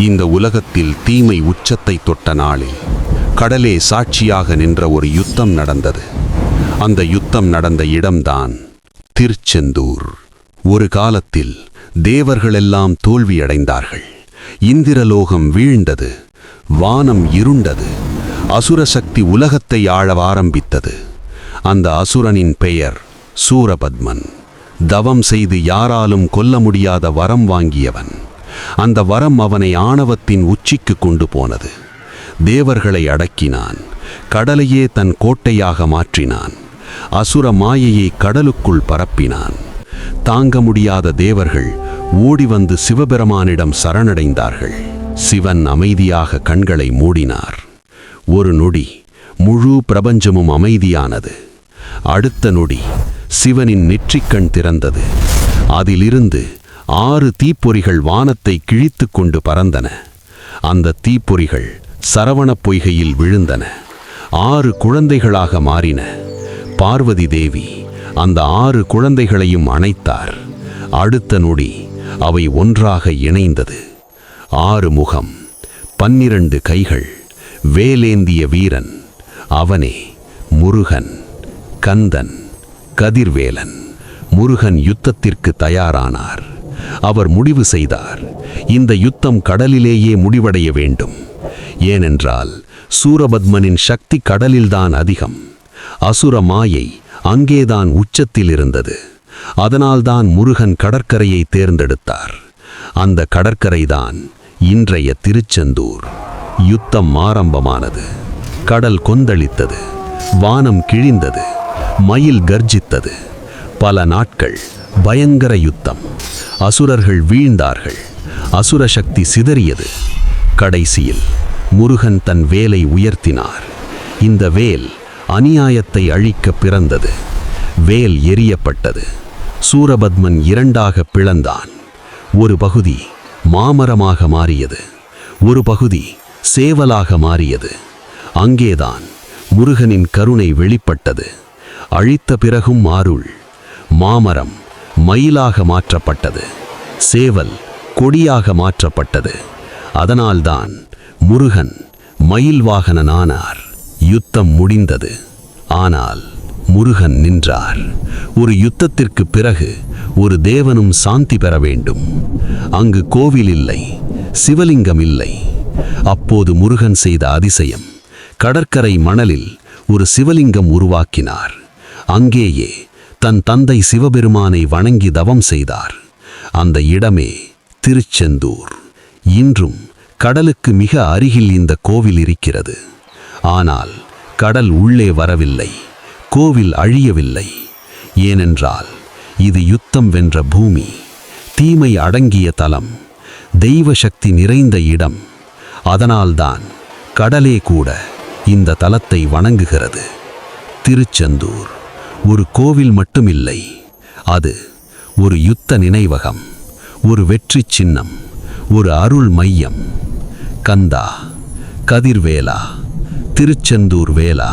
இந்த உலகத்தில் தீமை உச்சத்தை தொட்ட நாளில் கடலே சாட்சியாக நின்ற ஒரு யுத்தம் நடந்தது. அந்த யுத்தம் நடந்த இடம்தான் திருச்செந்தூர். ஒரு காலத்தில் தேவர்களெல்லாம் தோல்வியடைந்தார்கள். இந்திரலோகம் வீழ்ந்தது, வானம் இருண்டது, அசுர சக்தி உலகத்தை ஆள ஆரம்பித்தது. அந்த அசுரனின் பெயர் சூரபத்மன். தவம் செய்து யாராலும் கொல்ல முடியாத வரம் வாங்கியவன். அந்த வரம் அவனை ஆணவத்தின் உச்சிக்கு கொண்டு போனது. தேவர்களை அடக்கினான், கடலையே தன் கோட்டையாக மாற்றினான், அசுர மாயையை கடலுக்குள் பரப்பினான். தாங்க முடியாத தேவர்கள் ஓடி வந்து சிவபெருமானிடம் சரணடைந்தார்கள். சிவன் அமைதியாக கண்களை மூடினார். ஒரு நொடி முழு பிரபஞ்சமும் அமைதியானது. அடுத்த நொடி சிவனின் நெற்றிக்கண் திறந்தது. அதிலிருந்து 6 தீப்பொறிகள் வானத்தை கிழித்து கொண்டு பறந்தன. அந்த தீப்பொறிகள் சரவணப் பொய்கையில் விழுந்தன. 6 குழந்தைகளாக மாறின. பார்வதி தேவி அந்த 6 குழந்தைகளையும் அணைத்தார். அடுத்த நொடி அவை ஒன்றாக இணைந்தது. 6 முகம், 12 கைகள், வேலேந்திய வீரன். அவனே முருகன், கந்தன், கதிர்வேலன். முருகன் யுத்தத்திற்கு தயாரானார். அவர் முடிவு செய்தார், இந்த யுத்தம் கடலிலேயே முடிவடைய வேண்டும். ஏனென்றால் சூரபத்மனின் சக்தி கடலில்தான் அதிகம். அசுர மாயை அங்கேதான் உச்சத்தில் இருந்தது. அதனால்தான் முருகன் கடற்கரையை தேர்ந்தெடுத்தார். அந்த கடற்கரைதான் இன்றைய திருச்செந்தூர். யுத்தம் ஆரம்பமானது. கடல் கொந்தளித்தது, வானம் கிழிந்தது, மயில் கர்ஜித்தது. பல நாட்கள் பயங்கர யுத்தம். அசுரர்கள் வீழ்ந்தார்கள், அசுர சக்தி சிதறியது. கடைசியில் முருகன் தன் வேலை உயர்த்தினார். இந்த வேல் அநியாயத்தை அழிக்க பிறந்தது. வேல் எரியப்பட்டது. சூரபத்மன் 2ஆக பிளந்தான். ஒரு பகுதி மாமரமாக மாறியது, ஒரு பகுதி சேவலாக மாறியது. அங்கேதான் முருகனின் கருணை வெளிப்பட்டது. அழித்த பிறகும் அருள். மாமரம் மயிலாக மாற்றப்பட்டது, சேவல் கொடியாக மாற்றப்பட்டது. அதனால்தான் முருகன் மயில் வாகனனானார். யுத்தம் முடிந்தது, ஆனால் முருகன் நின்றார். ஒரு யுத்தத்திற்கு பிறகு ஒரு தேவனும் சாந்தி பெற வேண்டும். அங்கு கோவில் இல்லை, சிவலிங்கம் இல்லை. அப்போது முருகன் செய்த அதிசயம், கடற்கரை மணலில் ஒரு சிவலிங்கம் உருவாக்கினார். அங்கேயே தன் தந்தை சிவபெருமானை வணங்கி தவம் செய்தார். அந்த இடமே திருச்செந்தூர். இன்றும் கடலுக்கு மிக அருகில் இந்த கோவில் இருக்கிறது. ஆனால் கடல் உள்ளே வரவில்லை, கோவில் அழியவில்லை. ஏனென்றால் இது யுத்தம் வென்ற பூமி, தீமை அடங்கிய தலம், தெய்வ சக்தி நிறைந்த இடம். அதனால்தான் கடலே கூட இந்த தலத்தை வணங்குகிறது. திருச்செந்தூர் ஒரு கோவில் மட்டுமில்லை, அது ஒரு யுத்த நினைவகம், ஒரு வெற்றி சின்னம், ஒரு அருள் மையம். கந்தா, கதிர்வேலா, திருச்செந்தூர் வேலா.